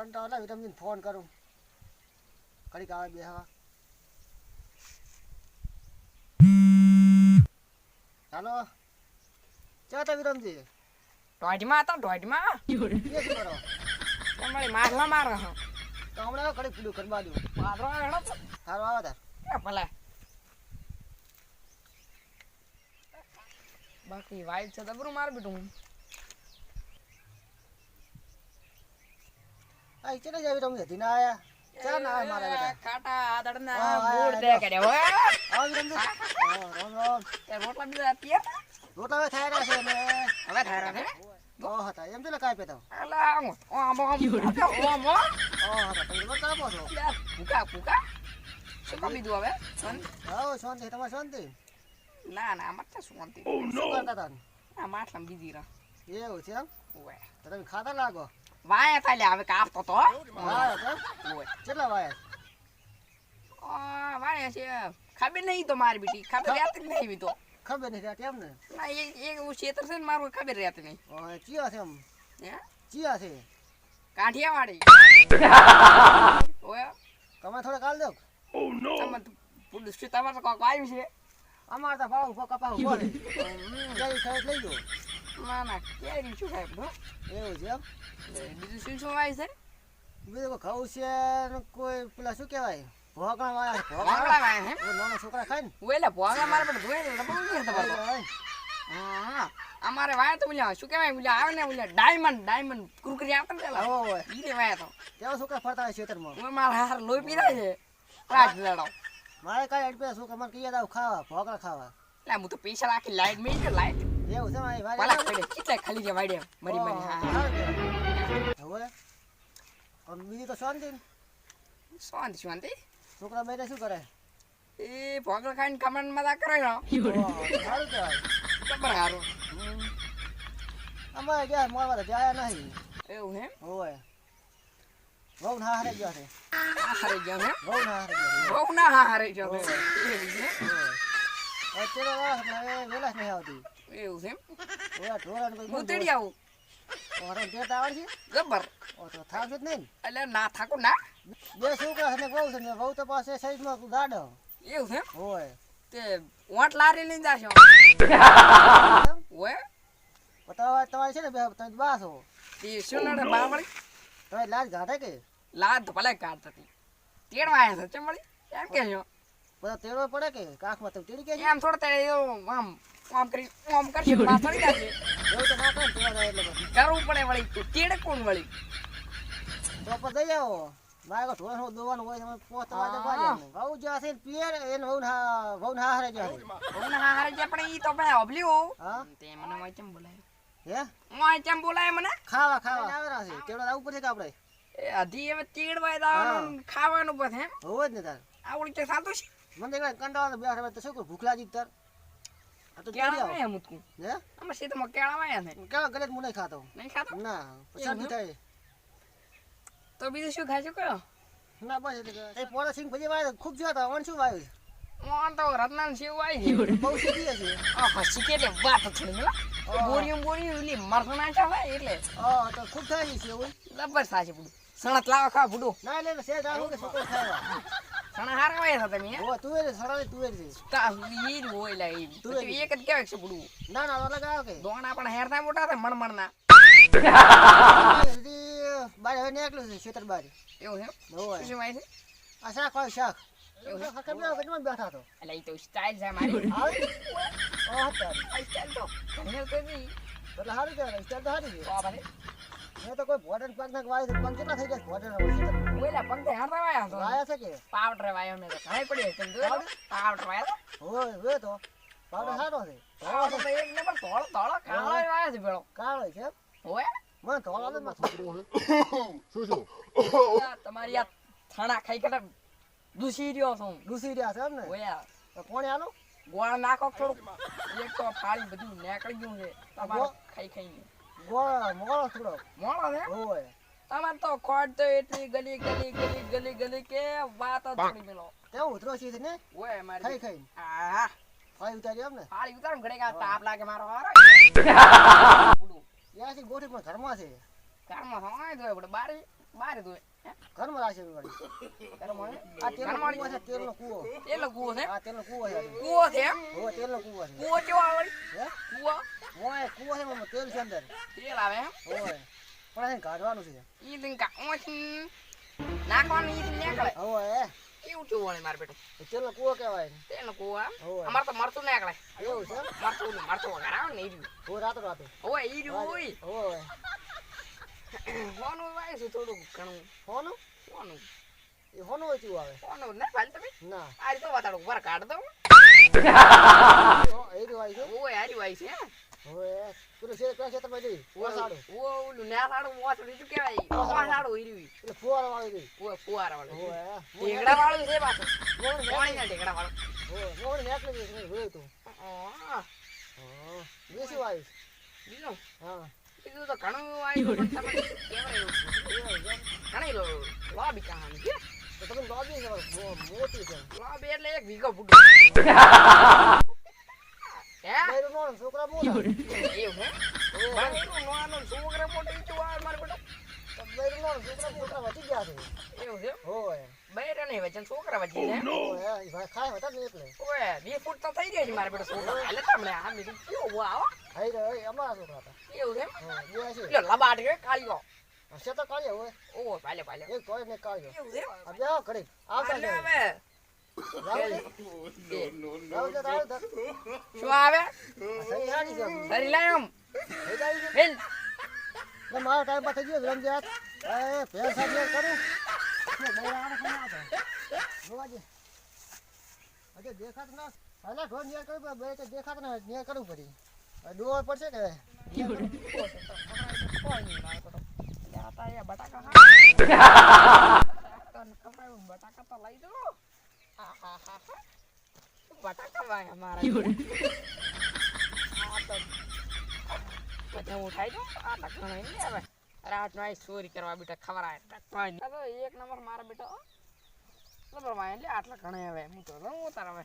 કંટાળો લાવી તમને ફોન કરું ઘડીક આવે બેહવા હાલો ચાતા વિરમજી દોઢમાં તો દોઢમાં એ શું કરો તમારી મારલા મારો હો તો હમણાં ઘડીક પીડું કરવા દઉં મારો હેડો તો સારું આવે તાર એ ભલે બાકી વાઈટ છે દબરું માર બેટું આ ચલે જાવી તમને ધીના આયા ચા ના આવે મારા બેટા કાટા આદડના હા, મૂળ હા, દે કરે હો આવો વિરમજી રોમ રોમ તે રોટલા બીજા તૈયાર રોટલા હવે થાય રહ્યા છે ને હવે થારા ને ઓ હતા એમ તો કાંઈ પેતા અલા ઓમ ઓમ ઓ હતા તમે રોટલા આપો છો ભૂકા ભૂકા શું કરી દીધું હવે હા શાંતિ તમારે શાંતિ ના ના અમાર તો શાંતિ શું કરતા હતા આ માટલામાં બીજી રહ એવું છે એમ ઓય તો તમે ખાતા લાગો વાયા તાલે હવે કાપતો તો વાયા છે ઓય કેટલા વાયા વાયા છે ખબર નહીં તો મારી બેટી ખબર રહેતી નહીં એવી તો ખબર નથી આ કેમ ને ના એ ક્ષેત્ર છે ને મારું ખબર રહેતી નહીં ઓય ચિયા છે એમ હે ચિયા છે કાઠિયાવાડી ઓય તમે થોડા કાલ દો તમે પુરુષ છે તમારે તો કોક આવ્યું છે અમાર તો ભાવ ઉભો કપા ઉભો રે જઈ સાઈડ લઈ ગયો ના ના કેરી શું ખાય બધું એવું છે એમ બીજું શું શું વાય છે બીજું કોઈ ઘઉં છે ને કોઈ પેલા શું કહેવાય ભોગણા વાયા ભોગળા વાય હે એ નાના છોકરા ખાય ને ઓયલા ભોગળા મારે પણ ધોઈ ને ડબલ નહીં તમારે હા અમારે વાય તો બોલ્યા શું કહેવાય બોલ્યા આવે ને બોલ્યા ડાયમંડ કુરકરી આવતા ને પેલા ઓય ઈ વાય તો કેવા છોકરા ફરતા હોય ખેતરમાં ઓય મારા હાર લોહી પીરા છે રાત લડાવ મારે કઈ અડપે છોકરા મને કહીએ દાવ ખાવા ભોગળા ખાવા લે હું તો પૈસા રાખી લાઈટ મેં કે લાઈટ એવું છે મારી વાલા પડે કેટલા ખાલી જે વાડે મરી હા હવે બીજી તો શાંતિ ને શાંતિ શાંતિ છોકરા બેટા શું કરે એ ભોગળ ખાઈને કમણ મજા કરે ને સારું કહેવાય ખબર હારું અમારે ગયા મળવા તો જાય નહીં એવું હે હોય બહુ ના હારે ગયા છે આ હારે જાવ હે બહુ ના હારે ગયા બહુ ના હારે જાવ એવું છે અત્યારે વેલા નહીં આવતી એવું છે ઓલા ઢોરાને કોઈ હું તેડી આવું ઓરે ટેટા આવડે છે જબર ઓ તો થાક જ નહીં એટલે ના થાકો ના બે છોકરા છે બહુ છે ને બહુ તો પાસે સાઈડમાં ગાડો એવું છે હોય તે ઓટ લારી લઈને જાશો ઓય તમારે છે ને બે તમે બાસો તે શું નડે બાવળી તમે લાજ ઘાટે કે લાદ તો ભલે કાઢ હતી તેડવા આવ્યા છે ચમડી એમ કે છો બધા તેડવો પડે કે કાખમાં તમે તેડી કે એમ થોડું તે આમ કરી બા પડી જશે એવું તો ના કરે ને તેડા એટલે પછી કરવું પડે વળી તું તેડે કોણ વળી તો પછી જઈ આવો મારે ઢોર દોવાનું હોય તમે પોતા વાજે પાડ્યા બહુ જ્યાં છે પિયર એને બહુ ના હારે જ્યાં ઓને હા હારે જે પણ ઈ તો ભાઈ ઓબલ્યું હા તે મને વાય ચમ બોલાય હે વાય ચમ બોલાય મને ખાવા આવેલા છે તેડો આવું પડે કે આપણે એ અધી હવે તેડવાય દાવાનું ખાવાનું બધે એમ હોવ જ ને તાર આવડી તે સાતું છે મને એકલા કંટાળો બે તો શું કરું ભૂખ લાગી તાર આ તો તેડી કેળા આવો વાય મુતકું હે અમે સીધમાં કેળા વાય છે કેવા ગલે હું નહીં ખાતો નહીં ખાતો ના શાંતિ થાય તો બીજું શું ખાય છે કયો ના બસ એટલે એ પોરા સિંગ ભજી વાય ખૂબ જોતા હતા વણ શું વાયું મોન તો રત્નાન શિવ વાય છે બહુ સીધી છે આહા શીખે એટલે વાત થોડી મેલા બોરિયું એટલે મરસના ચાલે એટલે તો ખૂબ થાય છે એવું લબર સાચે બધું સણત લાવા ખા બધું ના એટલે સેજ આવું કે છોકરો ખાવા સણા હાર વાય છે તમે હો તું એ સડાલે તું એ છે તા ઈ હોય લા ઈ તો એક જ કહેવાય છે બધું ના ના અલગ આવ કે દોણા પણ હેરતા મોટા છે મણમણના બાર હવે નીકળ્યું છે ખેતર બાર એવું છે હોય શું વાય છે આ શાક હોય શાક એવું બેઠા તો એટલે ઈ તો સ્ટાઈલ છે મારી આવે ઓ હતા આ સ્ટાઈલ તો ઘણી તો જી એટલે સારું કહેવાય સ્ટાઈલ તો સારી છે તો ભાઈ મેં તો કોઈ ભોડન પગ નાખ વાય તો પગ કેટલા થઈ જાય ભોડન ઓલા પંખે હેરતા વાયા તો વાયા છે કે પાવડર વાયો ને તો ઘણી પડી છે તમે પાવડર વાયો હોય વે તો પાવડર સારો છે પાવડર તો એક નંબર ધોળો ધોળો કાળો વાયો છે ભેળો કાળો છે ઓય મને ધોળો માં તમારી આ થાણા ખાઈ કાઢે દૂસી રહ્યો છું ડૂસી રહ્યા છે એમ ને ઓયા તો કોણે આલો ગોળ નાખો થોડુંક એક તો ફાળી બધું નીકળી ગયું છે તમારે ખાઈ ખાઈને ગોળ મોળો થોડો મોળો છે હોય તમારે તો ખોટ તો એટલી ગલી કે વાત જ થોડી મેલો તેવું ઉતરો છે ને ઓય મારી ખાઈ ખાઈ હા ફાઈ ઉતારી એમ ને ફાળી ઉતાર ઘડે કા તાપ લાગે મારો હારો યાથી ગોઠી પણ ઘરમાં છે કારમાં હોય તો આપણે બારી બારે દોય ઘરમાં રાખશે વાળી તારો મને આ તેલનો કૂવો છે તેલનો કૂવો તેલનો કૂવો છે આ તેલનો કૂવો છે કૂવો છે હો તેલનો કૂવો છે કૂવો કેવો આવે હે કૂવો ઓય કૂવો છે એમાં તેલ છે અંદર તેલ આવે એમ ઓય પણ એને કાઢવાનું છે ઈ દિન કા ઓછી નાખવાનું ઈ દિન નીકળે ઓય કેવું કેવું વળે માર બેટો એ તેલનો કૂવો કહેવાય તેલનો કૂવો આમ ઓય અમાર તો મરતું નીકળે એવું છે મરતું વગર આવે ને ઈ રહ્યું. હો રાતો ઓય ઈ રહ્યું ઓય ઓય હોનું વાય છે થોડું ઘણું હોનું હોનું એ હોનું હોય કેવું આવે હોનું ના ભાલ તમે ના આ તો વાતાડો ઉપર કાઢ દો એ તો આવી છે ઓય હારી વાય છે ઓય તું છે કઈ છે તમે દી ઓસાડો ઓલું ના સાડું મોચડી શું કહેવાય ઓસાડું ઈ રહ્યું એટલે ફુવારા વાળી દી ઓય ફુવારા વાળું ઓય ઢેગડા વાળું છે પાછું મોણ પાણી ના ઢેગડા વાળું ઓય મોણ નેટ લઈ ગઈ હોય તું હા હા દેશી વાળી બીજું હા બીજું તો ઘણું આવ્યું પણ તમે કેવડાયું ઘણી લોબી કહાની છે તો તમે લોબી છે મોટી છે લોબી એટલે 1 વીઘો ફૂટો હે બૈરું નો છોકરા મોટા એવું હે બૈરું નોનો છોકરા મોટી ચુવા માર બેટો બૈરું નો છોકરા મોટા વધી ગયા છે એવું છે ઓય બૈરા નહીં વચન છોકરા વચી છે ઓય એ ભાઈ ખાય હતા ને એટલે ઓય 2 ફૂટ તો થઈ ગયા છે મારા બેટો છોકરા એટલે તમને આ બીજું કેવું આવો આઈ રે અમારા છોકરા હતા એવું છે હા બે છે એટલે લબાટ છે કાળીઓ હશે તો કાઢ્યા હોય ઓ પાલે પાલે એક કોઈ ને કાઢ્યો એવું છે આ બે ઘડી આવતા આલે જાય આવે રાવ દે શું આવે સહી હાડી છે સરી લાય આમ થઈ જાય છે હેલ ને મારો ટાઈમ પર થઈ ગયો રમજાત એ ભેર સાજી કરું કે બે આને કોણ આવતા જોવાજે અજે દેખાત ના હાલા ઢોર નિયર કરું બે તો દેખાત ના નિયર કરવું પડી ડોર પડશે કે બટાકા તો લઈ દો બટાકા ભાઈ અમારા બધા ઉઠાઈ દો આ લખણ નહીં આવે રાત નો ચોરી કરવા બેટા ખવરાય એક નંબર મારા બેટા એટલે આટલા ઘણા આવે હું તો રહું તારા